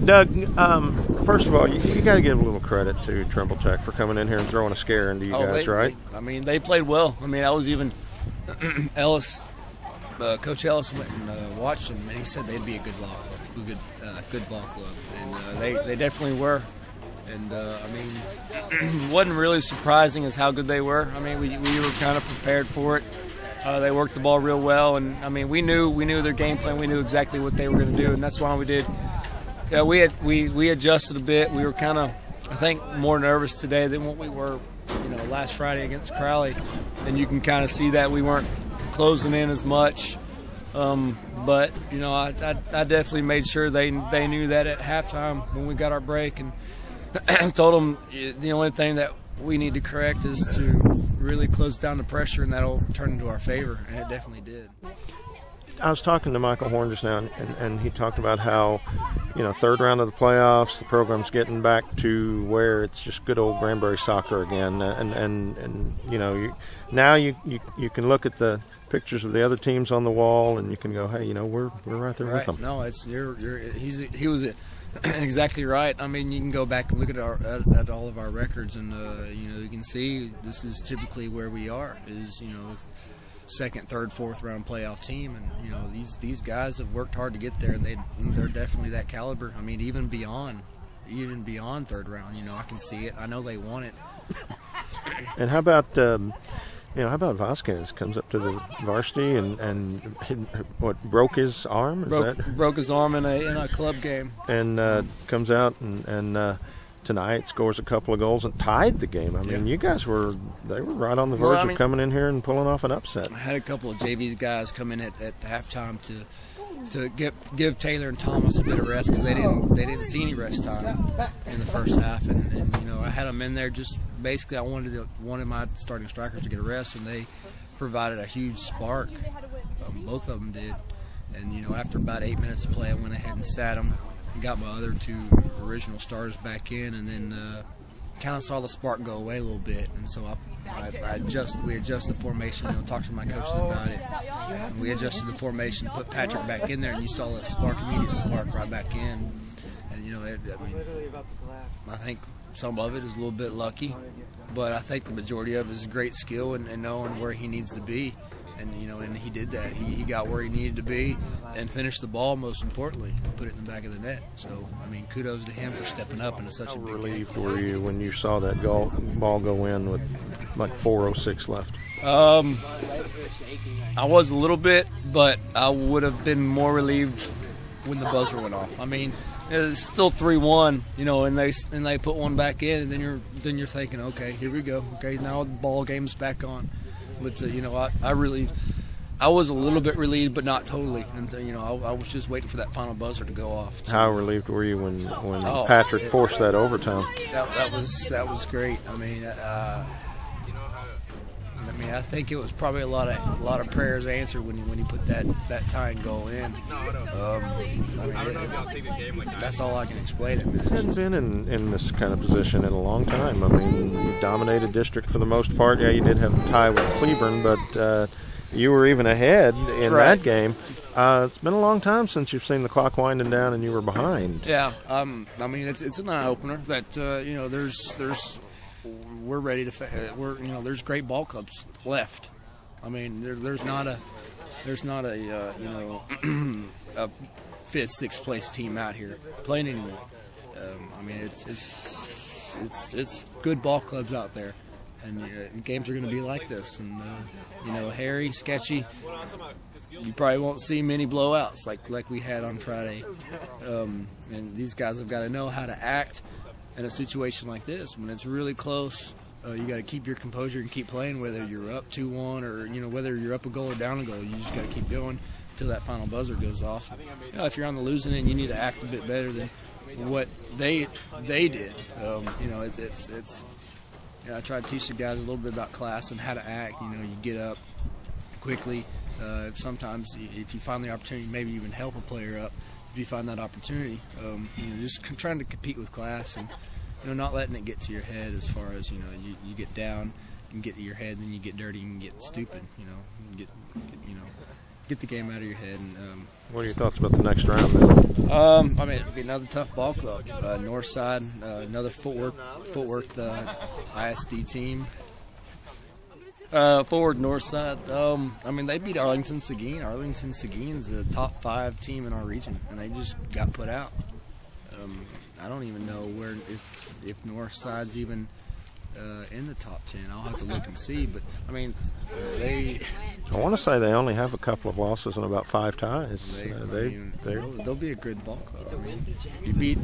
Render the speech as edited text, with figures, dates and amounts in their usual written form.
Doug, first of all, you got to give a little credit to Trimblecheck for coming in here and throwing a scare into you guys, right? They played well. I mean, I was even Ellis, Coach Ellis went and watched them, and he said they'd be a good ball club, good ball club, and they definitely were. And it wasn't really surprising as how good they were. I mean, we were kind of prepared for it. They worked the ball real well, and I mean, we knew their game plan. We knew exactly what they were going to do, and that's why we did. Yeah, we adjusted a bit. We were kind of, I think, more nervous today than what we were, last Friday against Crowley. And you can kind of see that we weren't closing in as much. But I definitely made sure they knew that at halftime when we got our break, and told them the only thing that we need to correct is to really close down the pressure, and that'll turn into our favor, and it definitely did. I was talking to Michael Horn just now, and he talked about how, third round of the playoffs, the program's getting back to where it's just good old Granbury soccer again, and now you can look at the pictures of the other teams on the wall, and you can go, hey, we're right there with them. No, he was exactly right. I mean, you can go back and look at all of our records, and you can see this is typically where we are. Is second, third, fourth round playoff team, and these guys have worked hard to get there, and they're definitely that caliber. I mean, even beyond third round, I can see it. I know they want it. And how about Vasquez comes up to the varsity and broke his arm? Broke his arm in a club game, and comes out and tonight scores a couple of goals and tied the game. I mean, you guys were right on the verge of coming in here and pulling off an upset. I had a couple of JV's guys come in at halftime to give Taylor and Thomas a bit of rest because they didn't see any rest time in the first half, and I had them in there just basically I wanted my starting strikers to get a rest, and they provided a huge spark. Both of them did, and after about 8 minutes of play, I went ahead and sat them. Got my other two original starters back in, and then kind of saw the spark go away a little bit, and so we adjusted the formation. Talked to my coaches about it. And we adjusted the formation, put Patrick back in there, and you saw that immediate spark right back in. And I think some of it is a little bit lucky, but I think the majority of it is great skill and knowing where he needs to be. And and he did that. He got where he needed to be and finished the ball, most importantly, and put it in the back of the net. So, kudos to him for stepping up into such a big game. How relieved were you when you saw that ball go in with like 4:06 left? I was a little bit, but I would have been more relieved when the buzzer went off. It was still 3-1, and they put one back in, and then you're thinking, okay, here we go. Okay, now the ball game's back on. But I was a little bit relieved, but not totally. And I was just waiting for that final buzzer to go off. So. How relieved were you when Patrick forced that overtime? That was great. I think it was probably a lot of prayers answered when he put that tying goal in. That's all I can explain it. He hadn't been in this kind of position in a long time. You dominated district for the most part. Yeah, you did have a tie with Cleburne, but you were even ahead in that game. It's been a long time since you've seen the clock winding down and you were behind. Yeah, it's an eye opener that we're ready to. There's great ball clubs left. There's not a a fifth, sixth place team out here playing anymore. It's good ball clubs out there, and games are going to be like this. And hairy, sketchy. You probably won't see many blowouts like we had on Friday. And these guys have got to know how to act in a situation like this. When it's really close, you got to keep your composure and keep playing, whether you're up 2-1 or whether you're up a goal or down a goal. You just got to keep going until that final buzzer goes off. If you're on the losing end, you need to act a bit better than what they did. I try to teach the guys a little bit about class and how to act. You get up quickly. Sometimes if you find the opportunity, maybe even help a player up. If you find that opportunity, just trying to compete with class and not letting it get to your head as far as you get down and get to your head, then you get dirty and get stupid. get the game out of your head. And what are your thoughts about the next round then? I mean, it'll be another tough ball club. Northside, another Fort Worth ISD team. Forward Northside. I mean, they beat Arlington Seguin. Arlington Seguin's the top 5 team in our region, and they just got put out. I don't even know if Northside's even in the top 10. I'll have to look and see. But I mean, I want to say they only have a couple of losses and about 5 ties. They'll be a good ball club. I mean, if you beat